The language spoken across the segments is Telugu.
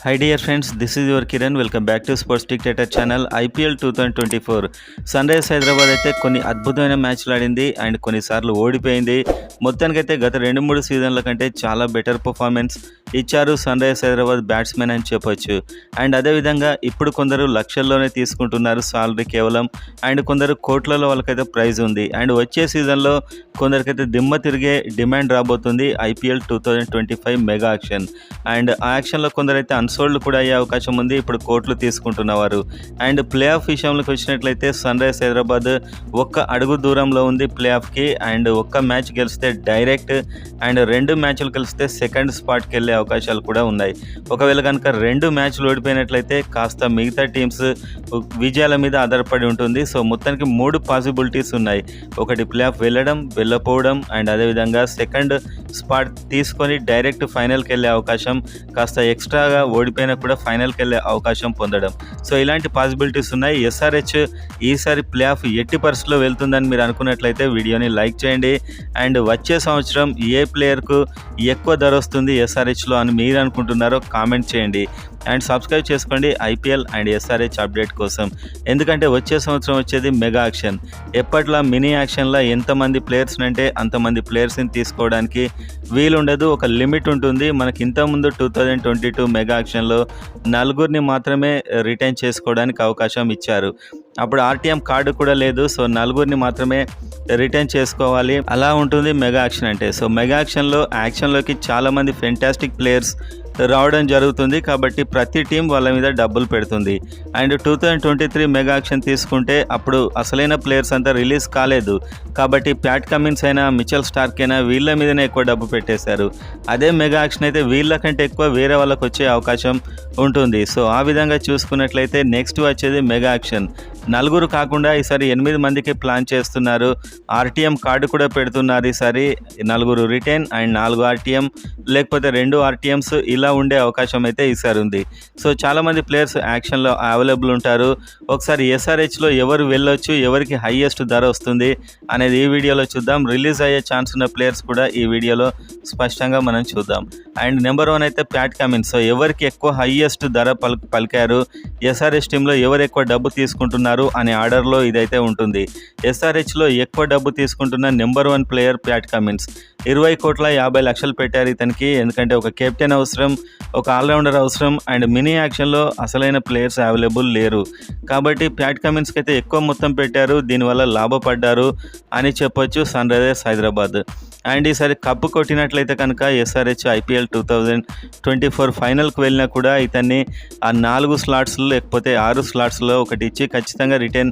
Hi dear friends, this is your Kiran. Welcome back to Sports Dictator channel. IPL 2024 Sunrisers Hyderabad అయితే కొన్ని అద్భుతమైన మ్యాచ్లు ఆడింది అండ్ కొన్నిసార్లు ఓడిపోయింది. మొత్తానికైతే గత 2-3 సీజన్ల కంటే చాలా బెటర్ పర్ఫార్మెన్స్ ఇచ్చారు సన్ రైజర్స్ హైదరాబాద్ బ్యాట్స్మెన్ అని చెప్పొచ్చు. అండ్ అదేవిధంగా ఇప్పుడు కొందరు లక్షల్లోనే తీసుకుంటున్నారు సాలరీ కేవలం, అండ్ కొందరు కోట్లలో వాళ్ళకైతే ప్రైజ్ ఉంది. అండ్ వచ్చే సీజన్లో కొందరికైతే దిమ్మ తిరిగే డిమాండ్ రాబోతుంది IPL 2025 మెగా యాక్షన్. అండ్ ఆ యాక్షన్లో కొందరైతే అన్సోల్డ్ కూడా అయ్యే అవకాశం ఉంది, ఇప్పుడు కోట్లు తీసుకుంటున్నవారు. అండ్ ప్లే ఆఫ్ విషయంలోకి వచ్చినట్లయితే సన్ రైజర్స్ హైదరాబాద్ ఒక్క అడుగు దూరంలో ఉంది ప్లే ఆఫ్కి. అండ్ ఒక్క మ్యాచ్ గెలిస్తే డైరెక్ట్, అండ్ 2 మ్యాచ్లు గెలిస్తే సెకండ్ స్పాట్కి వెళ్ళే అవకాశాలు కూడా ఉన్నాయి. ఒకవేళ కనుక 2 మ్యాచ్లు ఓడిపోయినట్లయితే కాస్త మిగతా టీమ్స్ విజయాల మీద ఆధారపడి ఉంటుంది. సో మొత్తానికి 3 పాసిబిలిటీస్ ఉన్నాయి. ఒకటి ప్లే ఆఫ్ వెళ్ళడం, వెళ్ళపోవడం, అండ్ అదేవిధంగా సెకండ్ స్పాట్ తీసుకొని డైరెక్ట్ ఫైనల్కి వెళ్ళే అవకాశం, కాస్త ఎక్స్ట్రాగా ఓడిపోయినా కూడా ఫైనల్కి వెళ్ళే అవకాశం పొందడం. సో ఇలాంటి పాసిబిలిటీస్ ఉన్నాయి. SRH ఈసారి ప్లే ఆఫ్ ఎట్టి పరిస్థితుల్లో వెళ్తుందని మీరు అనుకున్నట్లయితే వీడియోని లైక్ చేయండి. అండ్ వచ్చే సంవత్సరం ఏ ప్లేయర్కు ఎక్కువ ధర వస్తుంది SRHలో అని మీరు అనుకుంటున్నారో కామెంట్ చేయండి. అండ్ సబ్స్క్రైబ్ చేసుకోండి IPL అండ్ SRH అప్డేట్ కోసం. ఎందుకంటే వచ్చే సంవత్సరం వచ్చేది మెగా యాక్షన్. ఎప్పట్లా మినీ యాక్షన్లో ఎంతమంది ప్లేయర్స్ అంటే అంతమంది ప్లేయర్స్ని తీసుకోవడానికి వీలుండదు, ఒక లిమిట్ ఉంటుంది. మనకి ఇంతకుముందు 2022 మెగా యాక్షన్లో 4 మాత్రమే రిటైన్ చేసుకోవడానికి అవకాశం ఇచ్చారు. అప్పుడు RTM కార్డు కూడా లేదు. సో 4 మాత్రమే రిటైన్ చేసుకోవాలి, అలా ఉంటుంది మెగా యాక్షన్ అంటే. సో మెగా యాక్షన్లోకి చాలామంది ఫెంటాస్టిక్ ప్లేయర్స్ రావడం జరుగుతుంది, కాబట్టి ప్రతి టీం వాళ్ళ మీద డబ్బులు పెడుతుంది. అండ్ 2023 మెగా యాక్షన్ తీసుకుంటే అప్పుడు అసలైన ప్లేయర్స్ అంతా రిలీజ్ కాలేదు, కాబట్టి ప్యాట్ కమిన్స్ అయినా, మిచెల్ స్టార్క్ అయినా వీళ్ళ మీదనే ఎక్కువ డబ్బు పెట్టేశారు. అదే మెగా యాక్షన్ అయితే వీళ్ళకంటే ఎక్కువ వేరే వాళ్ళకి వచ్చే అవకాశం ఉంటుంది. సో ఆ విధంగా చూసుకున్నట్లయితే నెక్స్ట్ వచ్చేది మెగా యాక్షన్. 4 కాకుండా ఈసారి 8 మందికి ప్లాన్ చేస్తున్నారు. RTM కార్డు కూడా పెడుతున్నారు ఈసారి. 4 రిటైన్ అండ్ 4 RTM, లేకపోతే 2 RTMs ఇలా ఉండే అవకాశం అయితే ఈసారి ఉంది. సో చాలామంది ప్లేయర్స్ యాక్షన్లో అవైలబుల్ ఉంటారు. ఒకసారి SRHలో ఎవరు వెళ్ళొచ్చు, ఎవరికి హైయెస్ట్ ధర వస్తుంది అనేది ఈ వీడియోలో చూద్దాం. రిలీజ్ అయ్యే ఛాన్స్ ఉన్న ప్లేయర్స్ కూడా ఈ వీడియోలో స్పష్టంగా మనం చూద్దాం. అండ్ నెంబర్ 1 అయితే ప్యాట్ కమిన్స్. సో ఎవరికి ఎక్కువ హైయెస్ట్ ధర పలికారు, SRH టీంలో ఎవరు ఎక్కువ డబ్బు తీసుకుంటున్నారు అనే ఆర్డర్లో ఇదైతే ఉంటుంది. SRHలో ఎక్కువ డబ్బు తీసుకుంటున్న నెంబర్ 1 ప్లేయర్ ప్యాట్ కమిన్స్. 20,50,00,000 పెట్టారు ఇతనికి. ఎందుకంటే ఒక కెప్టెన్ అవసరం, ఒక ఆల్రౌండర్ అవసరం, అండ్ మినీ యాక్షన్లో అసలైన ప్లేయర్స్ అవైలబుల్ లేరు. కాబట్టి ప్యాట్ కమిన్స్కి అయితే ఎక్కువ మొత్తం పెట్టారు, దీనివల్ల లాభపడ్డారు అని చెప్పొచ్చు సన్ రైజర్స్ హైదరాబాద్. అండ్ ఈసారి కప్పు కొట్టినట్లయితే కనుక SRH IPL 2024 ఫైనల్కి వెళ్ళినా కూడా ఇతన్ని ఆ 4 స్లాట్స్లో లేకపోతే 6 స్లాట్స్లో ఒకటి ఇచ్చి ఖచ్చితంగా రిటైన్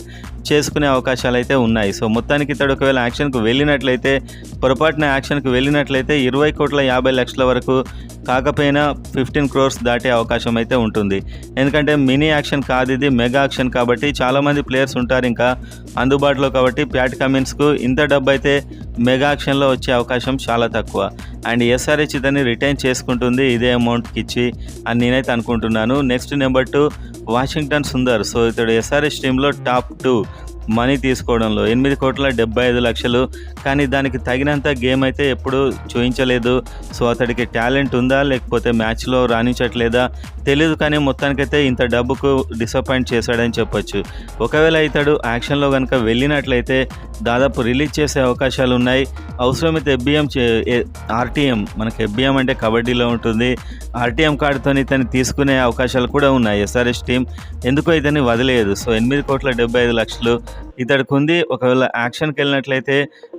చేసుకునే అవకాశాలు అయితే ఉన్నాయి. సో మొత్తానికి ఇతడు ఒకవేళ యాక్షన్కి వెళ్ళినట్లయితే, పొరపాటున యాక్షన్కి వెళ్ళినట్లయితే 20,50,00,000 వరకు కాకపోయినా 15 crores దాటే అవకాశం అయితే ఉంటుంది. ఎందుకంటే మినీ యాక్షన్ కాదు, ఇది మెగా యాక్షన్ కాబట్టి చాలామంది ప్లేయర్స్ ఉంటారు ఇంకా అందుబాటులో. కాబట్టి ప్యాట్ కమిన్స్కు ఇంత డబ్బు అయితే మెగా యాక్షన్లో వచ్చే అవకాశం చాలా తక్కువ. అండ్ SRH ఇతన్ని రిటైన్ చేసుకుంటుంది ఇదే అమౌంట్కి ఇచ్చి అని నేనైతే అనుకుంటున్నాను. Next number 2 Washington Sundar. So ఇతడు SRH టీంలో టాప్ 2 మనీ తీసుకోవడంలో 8,75,00,000, కానీ దానికి తగినంత గేమ్ అయితే ఎప్పుడు చూపించలేదు. సో అతడికి టాలెంట్ ఉందా లేకపోతే మ్యాచ్లో రాణించట్లేదా తెలియదు, కానీ మొత్తానికైతే ఇంత డబ్బుకు డిసప్పాయింట్ చేశాడని చెప్పొచ్చు. ఒకవేళ ఇతడు యాక్షన్లో కనుక వెళ్ళినట్లయితే దాదాపు రిలీజ్ చేసే అవకాశాలు ఉన్నాయి. అవసరమైతే RTM, మనకి FBM అంటే కబడ్డీలో ఉంటుంది, RTM కార్డుతో ఇతన్ని తీసుకునే అవకాశాలు కూడా ఉన్నాయి SRH టీం. ఎందుకో ఇతన్ని వదిలేదు. సో 8,75,00,000 ఇతడికి ఉంది. ఒకవేళ యాక్షన్కి వెళ్ళినట్లయితే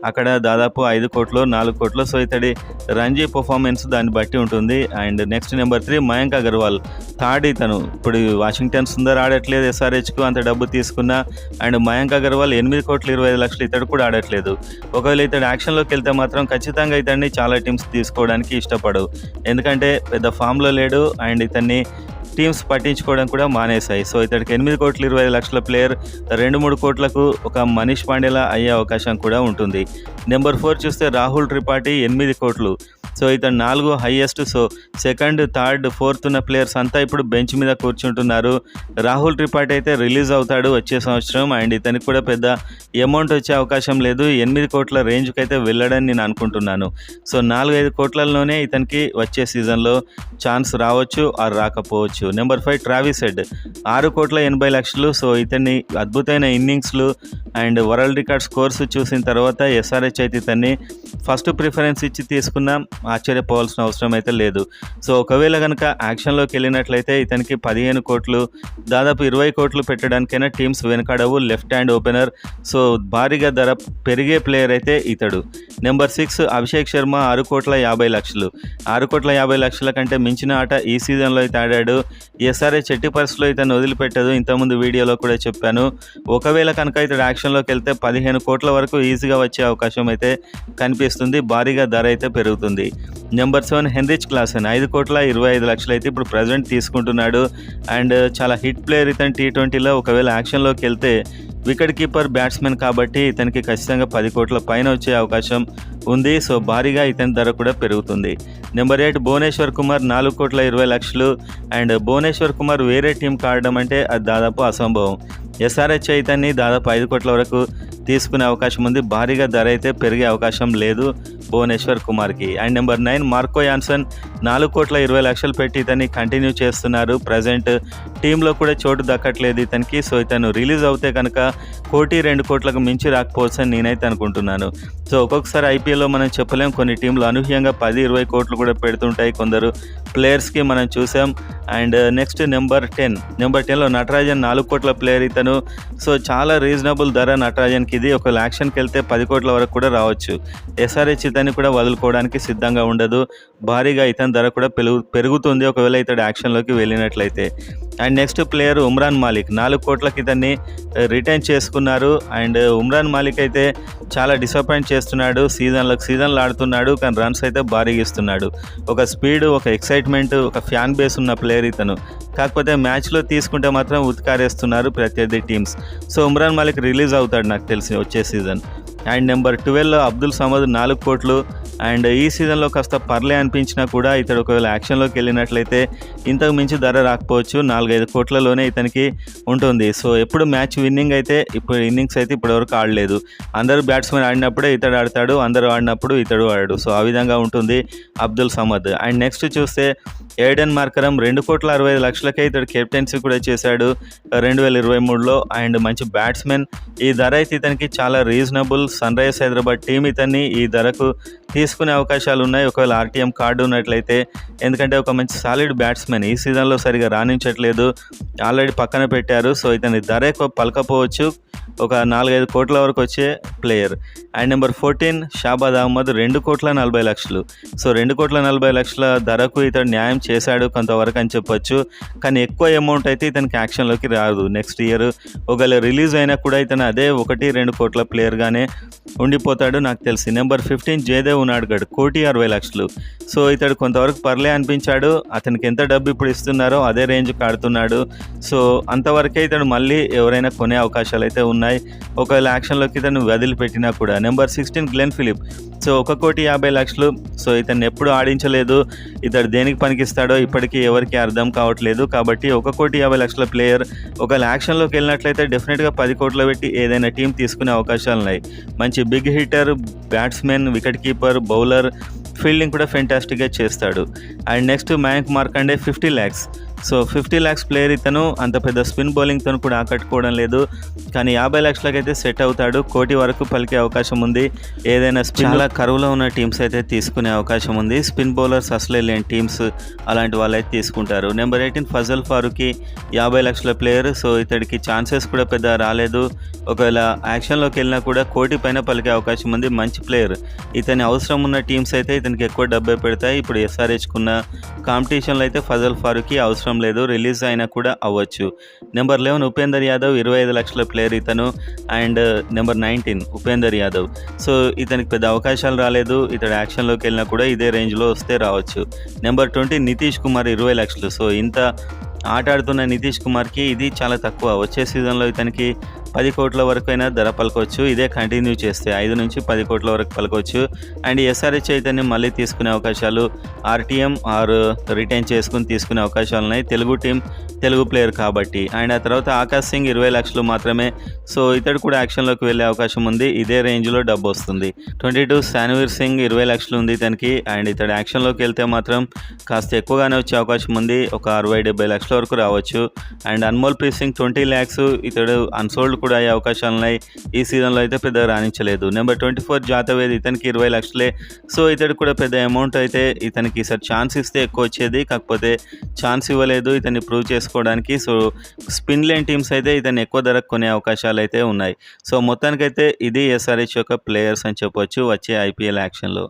అక్కడ దాదాపు 5 కోట్లు, 4 కోట్లు. సో ఇతడి రంజీ పర్ఫార్మెన్స్ దాన్ని బట్టి ఉంటుంది. And next number 3 Mayank Agarwal. Third ఇతను. ఇప్పుడు వాషింగ్టన్ సుందర్ ఆడట్లేదు SRHకు అంత డబ్బు తీసుకున్నా, అండ్ మయాంక్ అగర్వాల్ 8,20,00,000 ఇతడు కూడా ఆడట్లేదు. ఒకవేళ ఇతడు యాక్షన్లోకి వెళ్తే మాత్రం ఖచ్చితంగా ఇతన్ని చాలా టీమ్స్ తీసుకోవడానికి ఇష్టపడవు, ఎందుకంటే పెద్ద ఫామ్లో లేడు అండ్ ఇతన్ని టీమ్స్ పట్టించుకోవడం కూడా మానేశాయి. సో ఇతడికి 8,20,00,000 ప్లేయర్ 2-3 కోట్లకు ఒక మనీష్ పాండేలా అయ్యే అవకాశం కూడా ఉంటుంది. నెంబర్ 4 చూస్తే రాహుల్ త్రిపాఠి 8 కోట్లు. సో ఇతను 4 highest. So second, third, fourth ఉన్న ప్లేయర్స్ అంతా ఇప్పుడు బెంచ్ మీద కూర్చుంటున్నారు. రాహుల్ త్రిపాఠి అయితే రిలీజ్ అవుతాడు వచ్చే సంవత్సరం, అండ్ ఇతనికి కూడా పెద్ద అమౌంట్ వచ్చే అవకాశం లేదు. 8 కోట్ల రేంజ్కి అయితే వెళ్ళడని నేను అనుకుంటున్నాను. సో 4-5 కోట్లలోనే ఇతనికి వచ్చే సీజన్లో ఛాన్స్ రావచ్చు ఆర్ రాకపోవచ్చు. Number 5 Travis head 6,80,00,000. సో ఇతన్ని అద్భుతమైన ఇన్నింగ్స్లు అండ్ వరల్డ్ రికార్డ్ స్కోర్స్ చూసిన తర్వాత SRH అయితే ఇతన్ని ఫస్ట్ ప్రిఫరెన్స్ ఇచ్చి తీసుకున్నాం, ఆశ్చర్యపోవాల్సిన అవసరం అయితే లేదు. సో ఒకవేళ కనుక యాక్షన్లోకి వెళ్ళినట్లయితే ఇతనికి 15 కోట్లు, దాదాపు 20 కోట్లు పెట్టడానికైనా టీమ్స్ వెనకాడవు. లెఫ్ట్ హ్యాండ్ ఓపెనర్, సో భారీగా ధర పెరిగే ప్లేయర్ అయితే ఇతడు. నెంబర్ 6 అభిషేక్ శర్మ 6,50,00,000. 6,50,00,000 కంటే మించిన ఆట ఈ సీజన్లో అయితే ఆడాడు. SRH ఎట్టి పరిస్థితుల్లో ఇతను వదిలిపెట్టదు, ఇంతకుముందు వీడియోలో కూడా చెప్పాను. ఒకవేళ కనుక ఇతడు యాక్షన్లోకి వెళ్తే 15 కోట్ల వరకు ఈజీగా వచ్చే అవకాశం అయితే కనిపిస్తుంది. భారీగా ధర అయితే పెరుగుతుంది. నెంబర్ 7 హెన్రిచ్ క్లాసెన్ 5,25,00,000 అయితే ఇప్పుడు ప్రజెంట్ తీసుకుంటున్నాడు. అండ్ చాలా హిట్ ప్లేయర్ ఇతను T20లో. ఒకవేళ యాక్షన్లోకి వెళ్తే వికెట్ కీపర్, బ్యాట్స్మెన్ కాబట్టి ఇతనికి ఖచ్చితంగా 10 కోట్ల పైన వచ్చే అవకాశం ఉంది. సో భారీగా ఇతని ధర కూడా పెరుగుతుంది. నెంబర్ 8 భువనేశ్వర్ కుమార్ 4,20,00,000. అండ్ భువనేశ్వర్ కుమార్ వేరే టీంకి ఆడడం అంటే అది దాదాపు అసంభవం. SRH ఇతన్ని దాదాపు 5 కోట్ల వరకు తీసుకునే అవకాశం ఉంది. భారీగా ధర అయితే పెరిగే అవకాశం లేదు భువనేశ్వర్ కుమార్కి. అండ్ నెంబర్ 9 మార్కో యాన్సన్ 4,20,00,000 పెట్టి ఇతన్ని కంటిన్యూ చేస్తున్నారు. ప్రజెంట్ టీంలో కూడా చోటు దక్కట్లేదు ఇతనికి. సో ఇతను రిలీజ్ అవుతే కనుక 1-2 కోట్లకు మించి రాకపోవచ్చు అని నేనైతే అనుకుంటున్నాను. సో ఒక్కొక్కసారి IPLలో మనం చెప్పలేం, కొన్ని టీంలు అనూహ్యంగా 10-20 కోట్లు కూడా పెడుతుంటాయి కొందరు ప్లేయర్స్కి, మనం చూసాం. అండ్ నెక్స్ట్ నెంబర్ 10లో నటరాజన్ 4 కోట్ల ప్లేయర్ ఇతను. సో చాలా రీజనబుల్ ధర నటరాజన్కి ఇది. ఒక యాక్షన్కి వెళ్తే 10 కోట్ల వరకు కూడా రావచ్చు. SRH ఇతన్ని కూడా వదులుకోవడానికి సిద్ధంగా ఉండదు. భారీగా ఇతని ధర కూడా పెరుగుతుంది ఒకవేళ ఇతడు యాక్షన్లోకి వెళ్ళినట్లయితే. And next player Umran Malik 4 కోట్లకి ఇతన్ని రిటైన్ చేసుకున్నారు. అండ్ ఉమ్రాన్ మాలిక్ అయితే చాలా డిసప్పాయింట్ చేస్తున్నాడు, సీజన్లు ఆడుతున్నాడు, కానీ రన్స్ అయితే భారీగా ఇస్తున్నాడు. ఒక స్పీడ్, ఒక ఎక్సైట్మెంట్, ఒక ఫ్యాన్ బేస్ ఉన్న ప్లేయర్ ఇతను. కాకపోతే మ్యాచ్లో తీసుకుంటే మాత్రం ఉతికారేస్తున్నారు ప్రత్యర్థి teams. So Umran Malik release అవుతాడు నాకు తెలిసి వచ్చే సీజన్. అండ్ నెంబర్ 12లో అబ్దుల్ సమద్ 4 కోట్లు. అండ్ ఈ సీజన్లో కాస్త పర్లే అనిపించినా కూడా ఇతడు ఒకవేళ యాక్షన్లోకి వెళ్ళినట్లయితే ఇంతకు మించి ధర రాకపోవచ్చు. 4-5 కోట్లలోనే ఇతనికి ఉంటుంది. సో ఎప్పుడు మ్యాచ్ విన్నింగ్ అయితే ఇప్పుడు ఇన్నింగ్స్ అయితే ఇప్పటివరకు ఆడలేదు. అందరూ బ్యాట్స్మెన్ ఆడినప్పుడే ఇతడు ఆడతాడు, అందరూ ఆడినప్పుడు ఇతడు ఆడాడు. సో ఆ విధంగా ఉంటుంది అబ్దుల్ సమద్. అండ్ నెక్స్ట్ చూస్తే ఏడెన్ మార్కరం 2,65,00,000కే ఇతడు కెప్టెన్సీ కూడా చేశాడు 2023లో. అండ్ మంచి బ్యాట్స్మెన్. ఈ ధర అయితే ఇతనికి చాలా reasonable. Sunrisers Hyderabad team ఇతన్ని ఈ ధరకు తీసుకునే అవకాశాలు ఉన్నాయి ఒకవేళ RTM కార్డు ఉన్నట్లయితే. ఎందుకంటే ఒక మంచి సాలిడ్ బ్యాట్స్మెన్, ఈ సీజన్లో సరిగా రాణించట్లేదు, ఆల్రెడీ పక్కన పెట్టారు. సో ఇతని ధర ఎక్కువ పలకపోవచ్చు, ఒక 4-5 కోట్ల వరకు వచ్చే player. And number 14 Shahbaz Ahmed 2,40,00,000. So 2,40,00,000 ధరకు ఇతడు న్యాయం చేశాడు కొంతవరకు అని చెప్పొచ్చు. కానీ ఎక్కువ అమౌంట్ అయితే ఇతనికి యాక్షన్లోకి రాదు. నెక్స్ట్ ఇయర్ ఒకవేళ రిలీజ్ అయినా కూడా ఇతను అదే 1-2 కోట్ల ప్లేయర్గానే ఉండిపోతాడు నాకు తెలిసి. నెంబర్ 15 జయదేవ్ ఉనాడ్గఢ్ 1,60,00,000. సో ఇతడు కొంతవరకు పర్లే అనిపించాడు. అతనికి ఎంత డబ్బు ఇప్పుడు ఇస్తున్నారో అదే రేంజ్కి ఆడుతున్నాడు. సో అంతవరకే ఇతడు మళ్ళీ ఎవరైనా కొనే అవకాశాలు అయితే ఉన్నాయి ఒకవేళ యాక్షన్లోకి ఇతను వదిలిపెట్టినా కూడా. Number 16 Glenn Philip. So 1,50,00,000. So ఇతన్ని ఎప్పుడు ఆడించలేదు, ఇతడు దేనికి పనికిస్తాడో ఇప్పటికీ ఎవరికి అర్థం కావట్లేదు. కాబట్టి 1,50,00,000 ప్లేయర్ ఒకవేళ యాక్షన్లోకి వెళ్ళినట్లయితే డెఫినెట్గా 10 కోట్లు పెట్టి ఏదైనా టీం తీసుకునే అవకాశాలు ఉన్నాయి. మంచి big hitter, batsmen, wicket keeper, bowler, fielding కూడా ఫెంటాస్టిక్గా చేస్తాడు. And next Mayank Markande 50 lakhs. So 50 lakhs player ఇతను. అంత పెద్ద స్పిన్ బౌలింగ్తో కూడా ఆకట్టుకోవడం లేదు, కానీ 50 lakhsలకి అయితే సెట్ అవుతాడు. 1 కోటి వరకు పలికే అవకాశం ఉంది. ఏదైనా చాలా కరువులో ఉన్న టీమ్స్ అయితే తీసుకునే అవకాశం ఉంది. స్పిన్ బౌలర్స్ అసలే లేని టీమ్స్ అలాంటి వాళ్ళు అయితే తీసుకుంటారు. నెంబర్ 18 ఫజల్ ఫారూఖీ 50 lakhsల ప్లేయర్. సో ఇతడికి ఛాన్సెస్ కూడా పెద్ద రాలేదు. ఒకవేళ యాక్షన్లోకి వెళ్ళినా కూడా 1 కోటి పైన పలికే అవకాశం ఉంది. మంచి ప్లేయర్. ఇతని అవసరం ఉన్న టీమ్స్ అయితే ఇతనికి ఎక్కువ డబ్బే పెడతాయి. ఇప్పుడు SRHకున్న కాంపిటీషన్లో అయితే ఫజల్ ఫారూఖీ అవసరం లేదు, రిలీజ్ అయినా కూడా అవ్వచ్చు. నెంబర్ 11 ఉపేందర్ యాదవ్ 25 lakhsల ప్లేయర్ ఇతను. And number 19 Upender Yadav. So ఇతనికి పెద్ద అవకాశాలు రాలేదు, ఇతడు యాక్షన్లోకి వెళ్ళినా కూడా ఇదే రేంజ్లో వస్తే రావచ్చు. Number 20 Nitish Kumar 20 lakhs. So ఇంత ఆట ఆడుతున్న నితీష్ కుమార్కి ఇది చాలా తక్కువ. వచ్చే సీజన్లో ఇతనికి 10 కోట్ల వరకైనా ధర పలకొచ్చు. ఇదే కంటిన్యూ చేస్తే 5-10 కోట్ల వరకు పలకొచ్చు. అండ్ ఎస్ఆర్హెచ్ అయితేనే మళ్ళీ తీసుకునే అవకాశాలు, ఆర్టీఎం ఆర్ రిటైన్ చేసుకుని తీసుకునే అవకాశాలు ఉన్నాయి. తెలుగు టీం, తెలుగు ప్లేయర్ కాబట్టి. అండ్ ఆ తర్వాత ఆకాష్ సింగ్ 20 లక్షలు మాత్రమే. సో ఇతడు కూడా యాక్షన్లోకి వెళ్ళే అవకాశం ఉంది. ఇదే రేంజ్లో డబ్బు వస్తుంది. 22 శాన్వీర్ సింగ్ 20 లక్షలు ఉంది ఇతనికి. అండ్ ఇతడు యాక్షన్లోకి వెళ్తే మాత్రం కాస్త ఎక్కువగానే వచ్చే అవకాశం ఉంది. ఒక 60-70 లక్షల వరకు రావచ్చు. అండ్ అన్మోల్ ప్రీత్ సింగ్ 20 ల్యాక్స్. ఇతడు అన్సోల్డ్ కూడా అయ్యే అవకాశాలు ఉన్నాయి. ఈ సీజన్లో అయితే పెద్దగా రాణించలేదు. నెంబర్ 24 జాతవేద్, ఇతనికి 20 లక్షలే. సో ఇతడు కూడా పెద్ద అమౌంట్ అయితే ఇతనికి ఈసారి ఛాన్స్ ఇస్తే ఎక్కువ వచ్చేది. కాకపోతే ఛాన్స్ ఇవ్వలేదు ఇతన్ని ప్రూవ్ చేసుకోవడానికి. సో స్పిన్ లేన్ టీమ్స్ అయితే ఇతన్ని ఎక్కువ ధరకు కొనే అవకాశాలు అయితే ఉన్నాయి. సో మొత్తానికైతే ఇది ఎస్ఆర్హెచ్ యొక్క ప్లేయర్స్ అని చెప్పొచ్చు వచ్చే ఐపీఎల్ యాక్షన్లో.